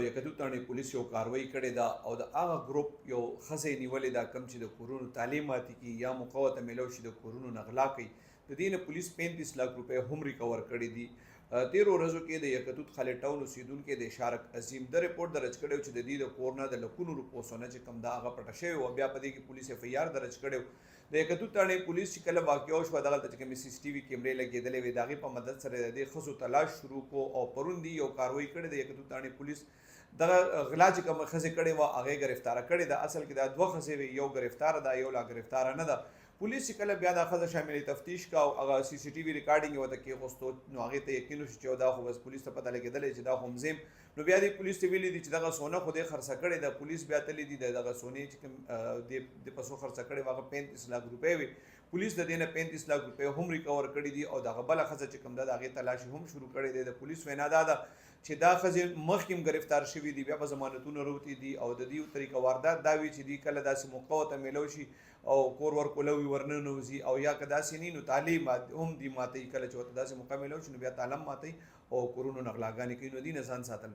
یکدو تاڼې پولیس یو کاروایی کړې ده او د هغه ګروپ یو ښځې نیولې ده کوم چې د کورونو تعلیمات کي یا موقع ورته میلاو شي د کورونو نه غلا کوي. د دې نه پولیس 35 लाख روپۍ هم ریکور کړي دي. تیرو ورځو کې د یکدود خالد ټاون اوسیدونکي د اشارت عظیم د ریپورت درج کړی چې د دې د کور نه د لکونو روپو سونه چې کم دا هغه پټه شوی او بیا په دې کې پولیس اف آی آر درج کړی. د یکدود تاڼې پولیس چې کله واقع وشوه دغلته چې کومې سی سی ټي وي کیمرې لګېدلې وې د هغې په مدد سره د دې ښځو تلاش شروع کړو او پرون دی یو کاروایی کړې د یکدود تاڼې پولیس دغه غلا چې کومه ښځې کړې وه هغې ګرفتاره کړې ده. اصل کې دا دوه ښځې وې، یو ګرفتاره ده یو لا ګرفتاره نه ده. پولیس چې کله بیا دا ښځه شامل تفتیش کا او هغه سی سی ټي وي ریکارډینګ یې ورته کېغوستو نو هغې ته یقین وشو چې دا خو بس پولیس ته پته لګېدلی چې دا خو مزیم. نو بیا دې پولیس ته ویلي دي چې دغه سونه خو دې خرڅه کړې ده. پولیس بیا تللی دي د دغه سونې چې کوم د پیسو خرڅه کړې وه هغه 35 लाख روپۍ وې. پولیس د دې نه 35 लाख روپۍ هم ریکور کړي دي او دغه بله ښځه چې کوم ده د هغې تلاشي هم شروع کړې دی. د پولیس وینا دا ده چې دا ښځې مخکې هم ګرفتار شوي دي، بیا په ضمانتونو روتې دي او د دې طریقه واردات دا وي چې دوی کله داسې موقع ورته میلاو شي او کور ورکولوي ورننوځي او یا که داسې نه نو تعلیم هم دي ماتوي. کله چې ورته داسې موقع میلاو شي نو بیا تعلیم ماتوي او کورونو نه غلاګانې کوي. نو دې نه ځان ساتل